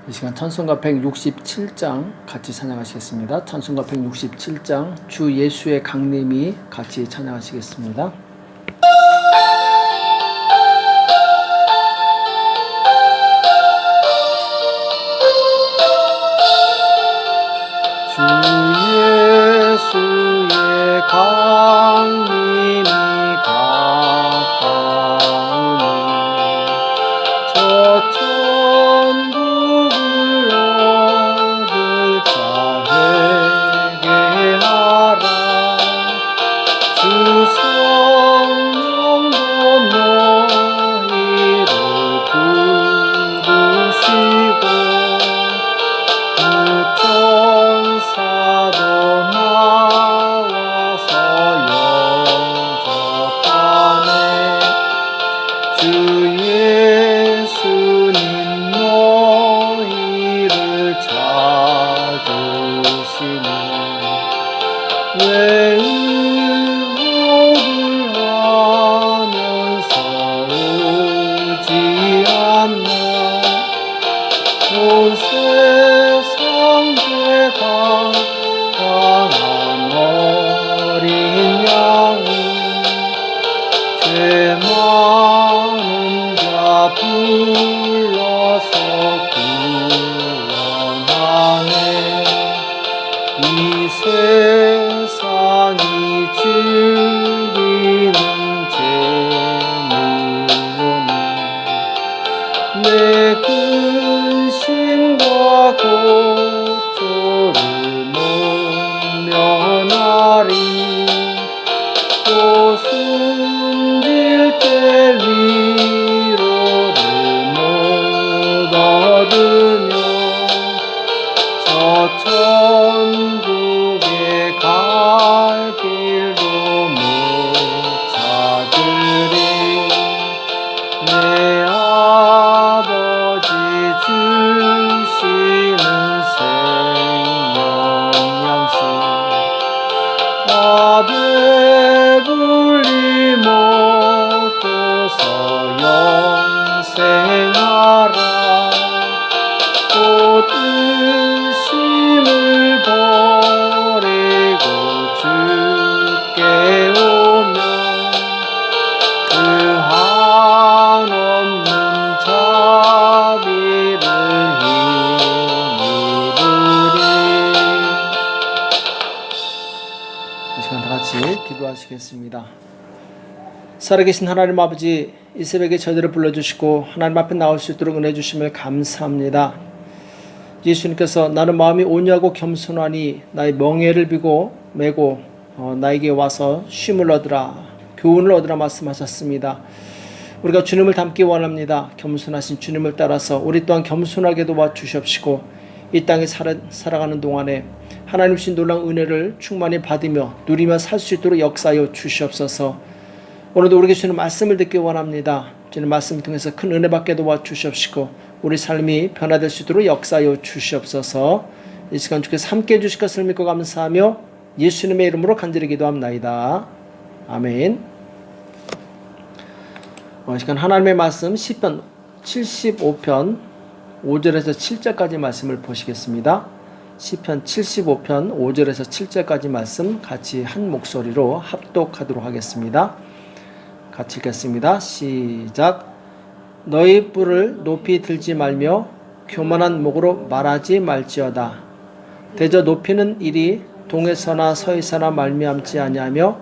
이 시간 찬송가 167장 같이 찬양하시겠습니다. 찬송가 167장 주 예수의 강림이 같이 찬양하시겠습니다. 주 예수의 강림이 가까우니 저 천국을 얻을 자 회개하라. 주 성령도 너희를 부르시고 천사도 나와서 영접하네. 주 예수님 너희를 찾으시니 왜 의혹을 하면서 오지 않나. 온 세상 죄가 강한 어린 양은 죄 많은 자 불러서 구원하네. 이 세상이 즐기는 재물로는 내 근심과 고초를 못 면하리. 또 숨질 때 위로를 못 얻으며 저 천국에 갈 길도 못 찾으리. 내 아버지 주시는 생명 양식 다 배불리 먹고서 영생하라. 곧 의심을 버리고 주께 오면 그 한없는 자비를 힘입으리. 이 시간 다 같이 기도하시겠습니다. 살아계신 하나님 아버지, 이 새벽에 저희들을 불러주시고 하나님 앞에 나올 수 있도록 은혜 주심을 감사합니다. 예수님께서 나는 마음이 온유하고 겸손하니 나의 멍에를 비고 메고 나에게 와서 쉼을 얻으라, 교훈을 얻으라 말씀하셨습니다. 우리가 주님을 닮기 원합니다. 겸손하신 주님을 따라서 우리 또한 겸손하게 도와주시옵시고 이 땅에 살아가는 동안에 하나님 주신 놀라운 은혜를 충만히 받으며 누리며 살 수 있도록 역사하여 주시옵소서. 오늘도 우리에게 주는 말씀을 듣기 원합니다. 주는 말씀을 통해서 큰 은혜 받게 도와주시옵시고 우리 삶이 변화될 수 있도록 역사하여 주시옵소서. 이 시간 주께서 함께해 주실 것을 믿고 감사하며 예수님의 이름으로 간절히 기도합나이다. 아멘. 이 시간 하나님의 말씀 시편 75편 5절에서 7절까지 말씀을 보시겠습니다. 시편 75편 5절에서 7절까지 말씀 같이 한 목소리로 합독하도록 하겠습니다. 같이 읽겠습니다. 시작. 너희 뿔을 높이 들지 말며 교만한 목으로 말하지 말지어다. 대저 높이는 일이 동에서나 서에서나 말미암지 아니하며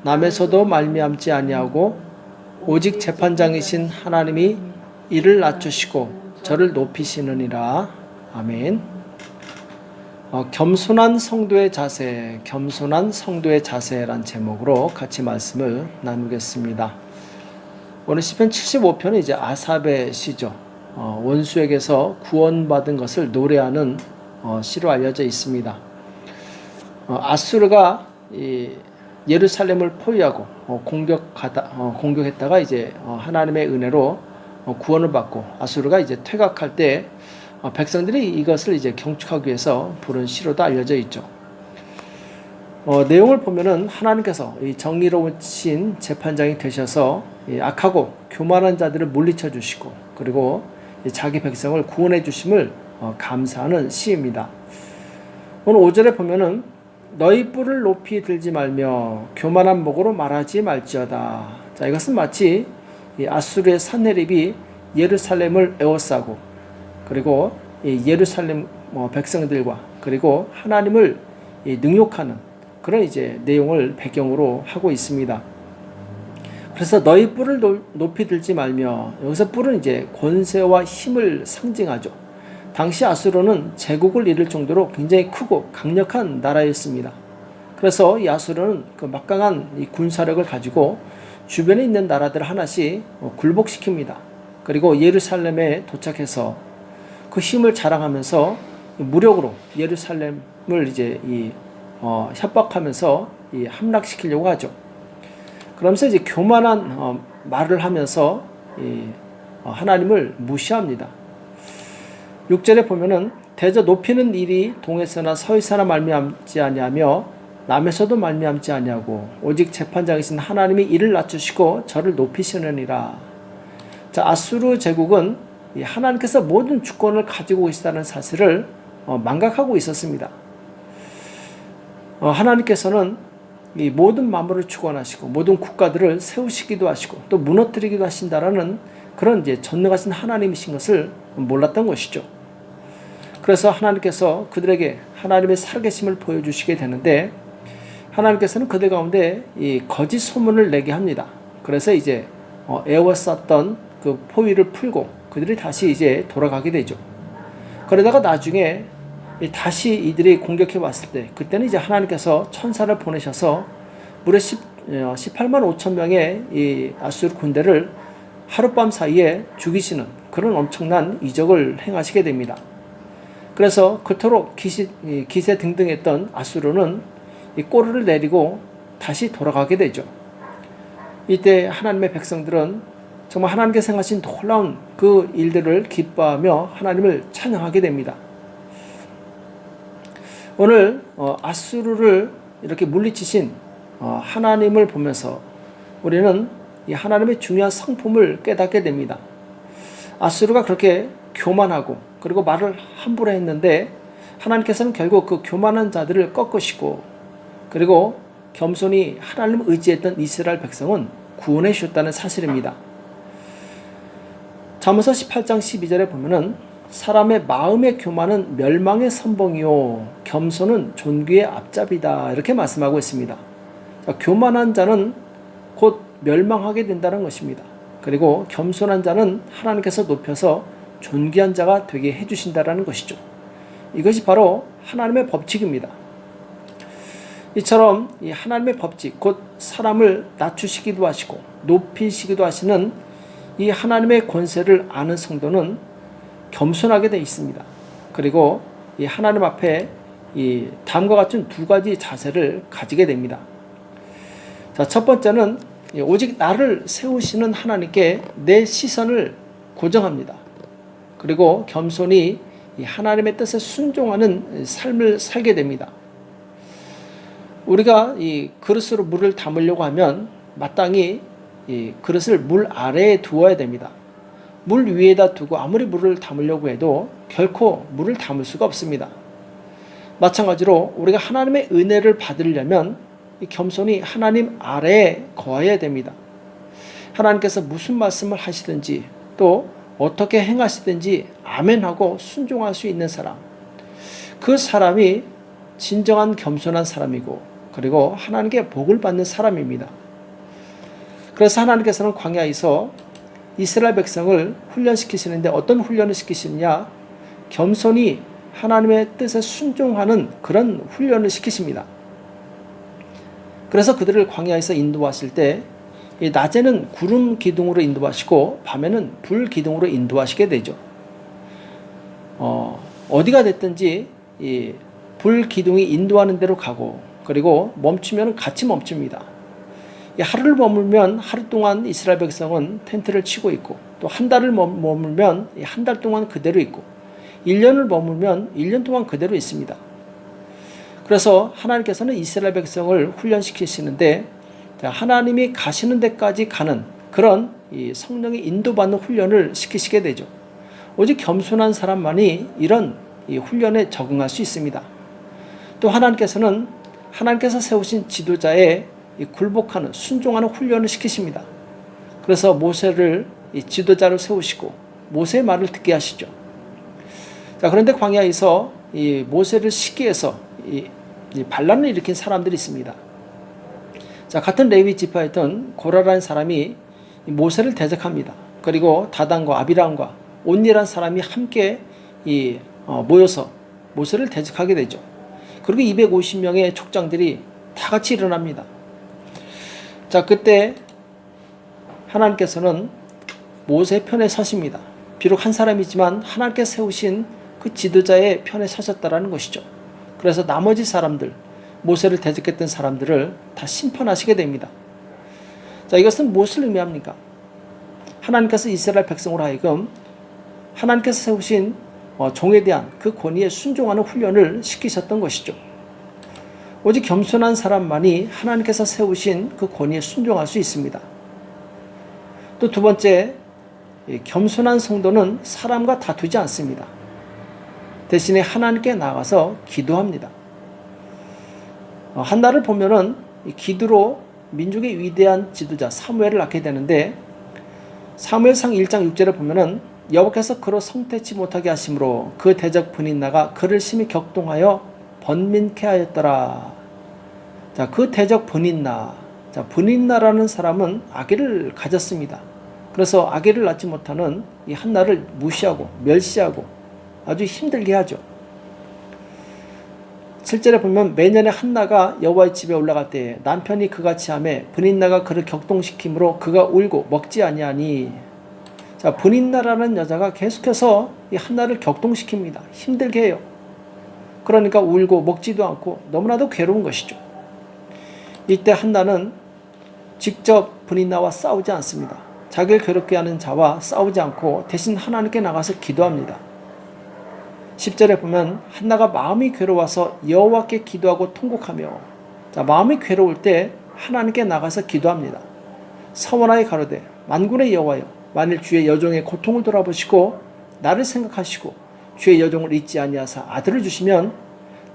남에서도 말미암지 아니하고 오직 재판장이신 하나님이 이를 낮추시고 저를 높이시느니라. 아멘. 겸손한 성도의 자세, 겸손한 성도의 자세란 제목으로 같이 말씀을 나누겠습니다. 오늘 시편 75편은 이제 아삽의 시죠. 원수에게서 구원받은 것을 노래하는 시로 알려져 있습니다. 아수르가 예루살렘을 포위하고 공격했다가 이제 하나님의 은혜로 구원을 받고 아수르가 이제 퇴각할 때 백성들이 이것을 이제 경축하기 위해서 부른 시로도 알려져 있죠. 내용을 보면은 하나님께서 이 정의로우신 재판장이 되셔서 악하고 교만한 자들을 물리쳐 주시고 그리고 자기 백성을 구원해 주심을 감사하는 시입니다. 오늘 5절에 보면은 너희 뿔을 높이 들지 말며 교만한 목으로 말하지 말지어다. 자, 이것은 마치 이 아수르의 산헤립이 예루살렘을 에워싸고 그리고 이 예루살렘 백성들과 그리고 하나님을 능욕하는 그런 이제 내용을 배경으로 하고 있습니다. 그래서 너희 뿔을 높이 들지 말며, 여기서 뿔은 이제 권세와 힘을 상징하죠. 당시 아수르는 제국을 이룰 정도로 굉장히 크고 강력한 나라였습니다. 그래서 이 아수르는 그 막강한 이 군사력을 가지고 주변에 있는 나라들 하나씩 굴복시킵니다. 그리고 예루살렘에 도착해서 그 힘을 자랑하면서 무력으로 예루살렘을 이제 협박하면서 함락시키려고 하죠. 그러면서 이제 교만한 말을 하면서 하나님을 무시합니다. 6절에 보면은 대저 높이는 일이 동에서나 서에서나 말미암지 아니하며 남에서도 말미암지 아니하고 오직 재판장이신 하나님이 이를 낮추시고 저를 높이시느니라. 자, 아수르 제국은 하나님께서 모든 주권을 가지고 계시다는 사실을 망각하고 있었습니다. 하나님께서는 이 모든 만물을 주관하시고 모든 국가들을 세우시기도 하시고 또 무너뜨리기도 하신다라는 그런 이제 전능하신 하나님이신 것을 몰랐던 것이죠. 그래서 하나님께서 그들에게 하나님의 살아계심을 보여주시게 되는데 하나님께서는 그들 가운데 이 거짓 소문을 내게 합니다. 그래서 이제 에워쌌던 그 포위를 풀고 그들이 다시 이제 돌아가게 되죠. 그러다가 나중에 다시 이들이 공격해 왔을 때 그때는 이제 하나님께서 천사를 보내셔서 무려 18만 5천 명의 이 아수르 군대를 하룻밤 사이에 죽이시는 그런 엄청난 이적을 행하시게 됩니다. 그래서 그토록 기세 등등했던 아수르는 이 꼬리를 내리고 다시 돌아가게 되죠. 이때 하나님의 백성들은 정말 하나님께서 행하신 놀라운 그 일들을 기뻐하며 하나님을 찬양하게 됩니다. 오늘 아수르를 이렇게 물리치신 하나님을 보면서 우리는 이 하나님의 중요한 성품을 깨닫게 됩니다. 아수르가 그렇게 교만하고 그리고 말을 함부로 했는데 하나님께서는 결국 그 교만한 자들을 꺾으시고 그리고 겸손히 하나님을 의지했던 이스라엘 백성은 구원해 주셨다는 사실입니다. 잠언서 18장 12절에 보면은 사람의 마음의 교만은 멸망의 선봉이요 겸손은 존귀의 앞잡이다 이렇게 말씀하고 있습니다. 교만한 자는 곧 멸망하게 된다는 것입니다. 그리고 겸손한 자는 하나님께서 높여서 존귀한 자가 되게 해주신다는 것이죠. 이것이 바로 하나님의 법칙입니다. 이처럼 이 하나님의 법칙 곧 사람을 낮추시기도 하시고 높이시기도 하시는 이 하나님의 권세를 아는 성도는 겸손하게 되어 있습니다. 그리고 이 하나님 앞에 이 다음과 같은 두 가지 자세를 가지게 됩니다. 자, 첫 번째는 오직 나를 세우시는 하나님께 내 시선을 고정합니다. 그리고 겸손히 이 하나님의 뜻에 순종하는 삶을 살게 됩니다. 우리가 이 그릇으로 물을 담으려고 하면 마땅히 이 그릇을 물 아래에 두어야 됩니다. 물 위에다 두고 아무리 물을 담으려고 해도 결코 물을 담을 수가 없습니다. 마찬가지로 우리가 하나님의 은혜를 받으려면 겸손히 하나님 아래에 거해야 됩니다. 하나님께서 무슨 말씀을 하시든지 또 어떻게 행하시든지 아멘하고 순종할 수 있는 사람, 그 사람이 진정한 겸손한 사람이고 그리고 하나님께 복을 받는 사람입니다. 그래서 하나님께서는 광야에서 이스라엘 백성을 훈련시키시는데 어떤 훈련을 시키시느냐? 겸손히 하나님의 뜻에 순종하는 그런 훈련을 시키십니다. 그래서 그들을 광야에서 인도하실 때 낮에는 구름 기둥으로 인도하시고 밤에는 불 기둥으로 인도하시게 되죠. 어디가 됐든지 이 불 기둥이 인도하는 대로 가고 그리고 멈추면 같이 멈춥니다. 하루를 머물면 하루 동안 이스라엘 백성은 텐트를 치고 있고 또 한 달을 머물면 한 달 동안 그대로 있고 1년을 머물면 1년 동안 그대로 있습니다. 그래서 하나님께서는 이스라엘 백성을 훈련시키시는데 하나님이 가시는 데까지 가는 그런 이 성령의 인도받는 훈련을 시키시게 되죠. 오직 겸손한 사람만이 이런 이 훈련에 적응할 수 있습니다. 또 하나님께서 세우신 지도자의 이 굴복하는 순종하는 훈련을 시키십니다. 그래서 모세를 이 지도자로 세우시고 모세의 말을 듣게 하시죠. 자, 그런데 광야에서 이 모세를 시기해서 이 반란을 일으킨 사람들이 있습니다. 자, 같은 레위 지파였던 고라라는 사람이 모세를 대적합니다. 그리고 다단과 아비람과 온니라는 사람이 함께 모여서 모세를 대적하게 되죠. 그리고 250명의 족장들이 다 같이 일어납니다. 자, 그때 하나님께서는 모세 편에 서십니다. 비록 한 사람이지만 하나님께서 세우신 그 지도자의 편에 서셨다라는 것이죠. 그래서 나머지 사람들, 모세를 대적했던 사람들을 다 심판하시게 됩니다. 자, 이것은 무엇을 의미합니까? 하나님께서 이스라엘 백성으로 하여금 하나님께서 세우신 종에 대한 그 권위에 순종하는 훈련을 시키셨던 것이죠. 오직 겸손한 사람만이 하나님께서 세우신 그 권위에 순종할 수 있습니다. 또 두 번째, 겸손한 성도는 사람과 다투지 않습니다. 대신에 하나님께 나가서 기도합니다. 한나를 보면은 기도로 민족의 위대한 지도자 사무엘을 낳게 되는데, 사무엘상 1장 6절에 보면은 여호와께서 그로 성태치 못하게 하심으로 그 대적 브닛나가 그를 심히 격동하여 번민케 하였더라. 자, 그 대적 브닛나. 자, 브닛나라는 사람은 아기를 가졌습니다. 그래서 아기를 낳지 못하는 이 한나를 무시하고 멸시하고 아주 힘들게 하죠. 7절에 보면 매년에 한나가 여호와의 집에 올라갈 때에 남편이 그같이 하매 브닛나가 그를 격동시키므로 그가 울고 먹지 아니하니. 자, 브닛나라는 여자가 계속해서 이 한나를 격동시킵니다. 힘들게 해요. 그러니까 울고 먹지도 않고 너무나도 괴로운 것이죠. 이때 한나는 직접 브닛나와 싸우지 않습니다. 자기를 괴롭게 하는 자와 싸우지 않고 대신 하나님께 나가서 기도합니다. 10절에 보면 한나가 마음이 괴로워서 여호와께 기도하고 통곡하며, 자, 마음이 괴로울 때 하나님께 나가서 기도합니다. 서원하여 가로되 만군의 여호와여, 만일 주의 여종의 고통을 돌아보시고 나를 생각하시고 주의 여종을 잊지 아니하사 아들을 주시면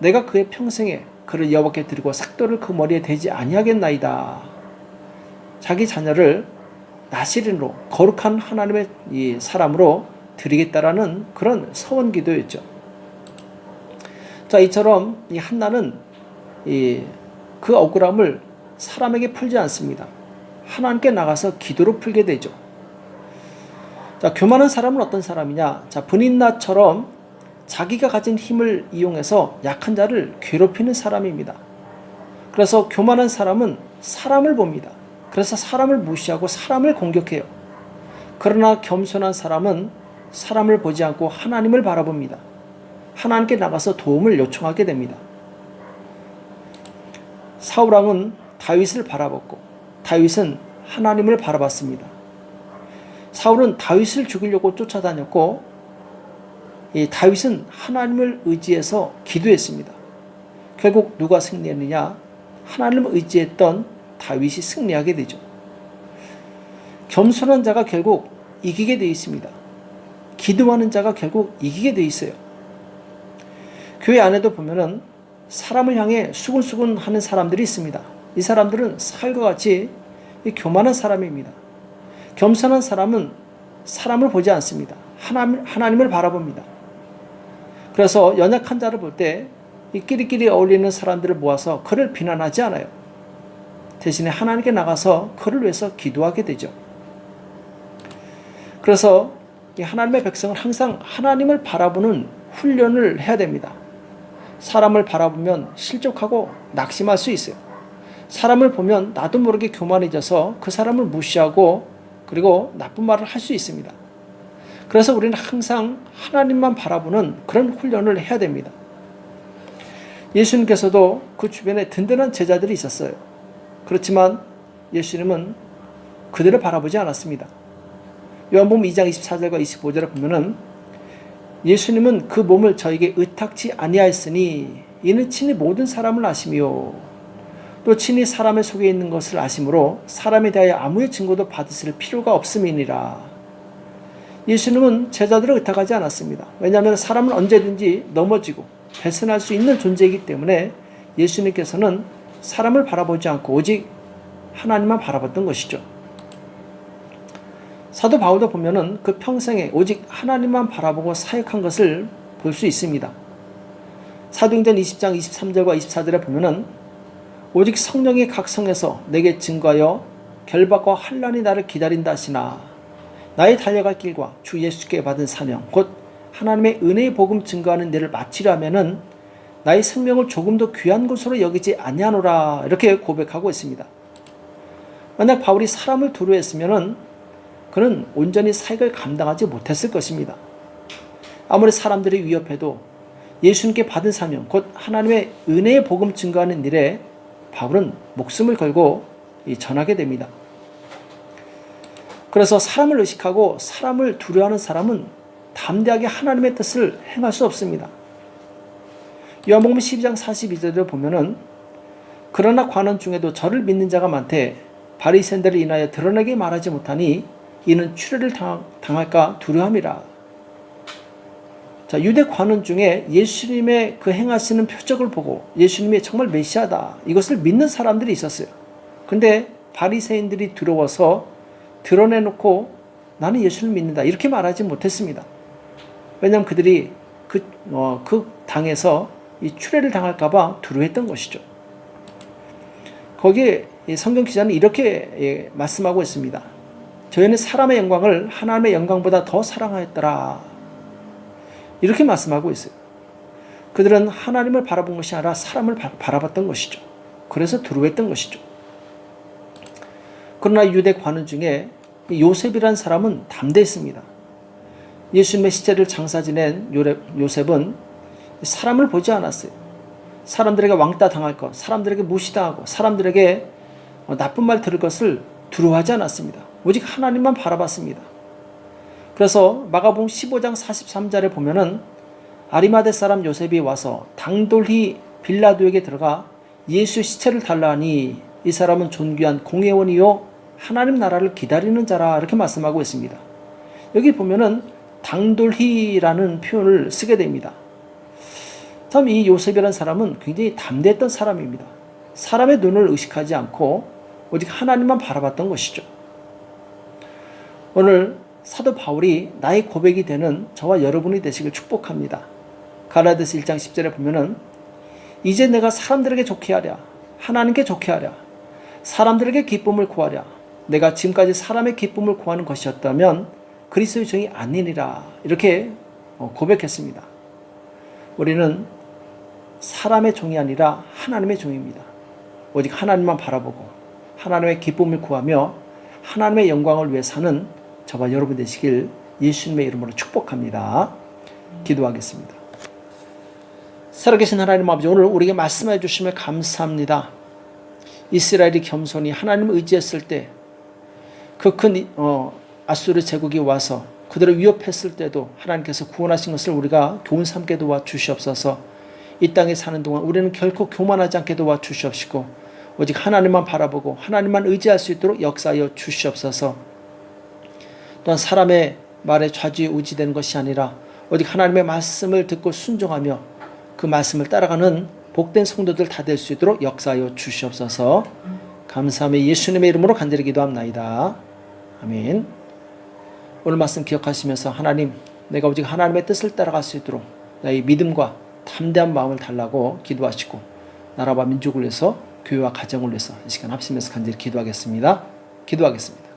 내가 그의 평생에 그를 여호와께 드리고 삭도를 그 머리에 대지 아니하겠나이다. 자기 자녀를 나시린으로 거룩한 하나님의 이 사람으로 드리겠다라는 그런 서원 기도였죠. 자, 이처럼 이 한나는 그 억울함을 사람에게 풀지 않습니다. 하나님께 나가서 기도로 풀게 되죠. 자, 교만한 사람은 어떤 사람이냐? 자, 브닛나처럼 자기가 가진 힘을 이용해서 약한 자를 괴롭히는 사람입니다. 그래서 교만한 사람은 사람을 봅니다. 그래서 사람을 무시하고 사람을 공격해요. 그러나 겸손한 사람은 사람을 보지 않고 하나님을 바라봅니다. 하나님께 나가서 도움을 요청하게 됩니다. 사울왕은 다윗을 바라봤고 다윗은 하나님을 바라봤습니다. 사울은 다윗을 죽이려고 쫓아다녔고 이 다윗은 하나님을 의지해서 기도했습니다. 결국 누가 승리했느냐? 하나님을 의지했던 다윗이 승리하게 되죠. 겸손한 자가 결국 이기게 되어 있습니다. 기도하는 자가 결국 이기게 되어 있어요. 교회 안에도 보면은 사람을 향해 수근수근 하는 사람들이 있습니다. 이 사람들은 사울과 같이 교만한 사람입니다. 겸손한 사람은 사람을 보지 않습니다. 하나님을 바라봅니다. 그래서 연약한 자를 볼 때 이 끼리끼리 어울리는 사람들을 모아서 그를 비난하지 않아요. 대신에 하나님께 나가서 그를 위해서 기도하게 되죠. 그래서 이 하나님의 백성은 항상 하나님을 바라보는 훈련을 해야 됩니다. 사람을 바라보면 실족하고 낙심할 수 있어요. 사람을 보면 나도 모르게 교만해져서 그 사람을 무시하고 그리고 나쁜 말을 할 수 있습니다. 그래서 우리는 항상 하나님만 바라보는 그런 훈련을 해야 됩니다. 예수님께서도 그 주변에 든든한 제자들이 있었어요. 그렇지만 예수님은 그들을 바라보지 않았습니다. 요한복음 2장 24절과 25절에 보면은 예수님은 그 몸을 저에게 의탁치 아니하였으니 이는 친히 모든 사람을 아시며 또 친히 사람의 속에 있는 것을 아심으로 사람에 대하여 아무의 증거도 받으실 필요가 없음이니라. 예수님은 제자들을 의탁하지 않았습니다. 왜냐하면 사람은 언제든지 넘어지고 배신할 수 있는 존재이기 때문에 예수님께서는 사람을 바라보지 않고 오직 하나님만 바라봤던 것이죠. 사도 바울도 보면은 그 평생에 오직 하나님만 바라보고 사역한 것을 볼 수 있습니다. 사도행전 20장 23절과 24절에 보면은 오직 성령이 각 성에서 내게 증거하여 결박과 환난이 나를 기다린다 하시나 나의 달려갈 길과 주 예수께 받은 사명 곧 하나님의 은혜의 복음 증거하는 일을 마치려 하면은 나의 생명을 조금도 귀한 것으로 여기지 아니하노라 이렇게 고백하고 있습니다. 만약 바울이 사람을 두려워했으면은 그는 온전히 사역을 감당하지 못했을 것입니다. 아무리 사람들이 위협해도 예수님께 받은 사명 곧 하나님의 은혜의 복음 증거하는 일에 바울은 목숨을 걸고 전하게 됩니다. 그래서 사람을 의식하고 사람을 두려워하는 사람은 담대하게 하나님의 뜻을 행할 수 없습니다. 요한복음 12장 42절을 보면은 그러나 관원 중에도 저를 믿는 자가 많되 바리새인들을 인하여 드러내게 말하지 못하니 이는 추례를 당할까 두려움이라. 자, 유대 관원 중에 예수님의 그 행하시는 표적을 보고 예수님이 정말 메시아다 이것을 믿는 사람들이 있었어요. 근데 바리새인들이 두려워서 드러내놓고 나는 예수를 믿는다 이렇게 말하지 못했습니다. 왜냐하면 그들이 그 당에서 이 추례를 당할까봐 두려워했던 것이죠. 거기에 성경 기자는 이렇게 말씀하고 있습니다. 저희는 사람의 영광을 하나님의 영광보다 더 사랑하였더라. 이렇게 말씀하고 있어요. 그들은 하나님을 바라본 것이 아니라 사람을 바라봤던 것이죠. 그래서 두려워했던 것이죠. 그러나 유대 관원 중에 요셉이라는 사람은 담대했습니다. 예수님의 시체를 장사 지낸 요셉은 사람을 보지 않았어요. 사람들에게 왕따 당할 것, 사람들에게 무시당하고 사람들에게 나쁜 말 들을 것을 두려워하지 않았습니다. 오직 하나님만 바라봤습니다. 그래서 마가복음 15장 43절에 보면은 아리마대 사람 요셉이 와서 당돌히 빌라도에게 들어가 예수 시체를 달라 하니 이 사람은 존귀한 공회원이요 하나님 나라를 기다리는 자라 이렇게 말씀하고 있습니다. 여기 보면은 당돌히라는 표현을 쓰게 됩니다. 참 이 요셉이라는 사람은 굉장히 담대했던 사람입니다. 사람의 눈을 의식하지 않고 오직 하나님만 바라봤던 것이죠. 오늘 사도 바울이 나의 고백이 되는 저와 여러분이 되시길 축복합니다. 갈라디아서 1장 10절에 보면은 이제 내가 사람들에게 좋게 하랴 하나님께 좋게 하랴 사람들에게 기쁨을 구하랴 내가 지금까지 사람의 기쁨을 구하는 것이었다면 그리스도의 종이 아니니라 이렇게 고백했습니다. 우리는 사람의 종이 아니라 하나님의 종입니다. 오직 하나님만 바라보고 하나님의 기쁨을 구하며 하나님의 영광을 위해 사는 저와 여러분 되시길 예수님의 이름으로 축복합니다. 기도하겠습니다. 살아계신 하나님 아버지 오늘 우리에게 말씀해 주시며 감사합니다. 이스라엘이 겸손히 하나님을 의지했을 때 그 큰 아수르 제국이 와서 그들을 위협했을 때도 하나님께서 구원하신 것을 우리가 교훈 삼게 도와주시옵소서. 이 땅에 사는 동안 우리는 결코 교만하지 않게 도와주시옵시고 오직 하나님만 바라보고 하나님만 의지할 수 있도록 역사하여 주시옵소서. 또한 사람의 말에 좌지우지되는 것이 아니라 오직 하나님의 말씀을 듣고 순종하며 그 말씀을 따라가는 복된 성도들 다 될 수 있도록 역사하여 주시옵소서. 감사하며 예수님의 이름으로 간절히 기도합나이다. 아멘. 오늘 말씀 기억하시면서 하나님 내가 오직 하나님의 뜻을 따라갈 수 있도록 나의 믿음과 담대한 마음을 달라고 기도하시고 나라와 민족을 위해서 교회와 가정을 위해서 이 시간 합심해서 간절히 기도하겠습니다. 기도하겠습니다.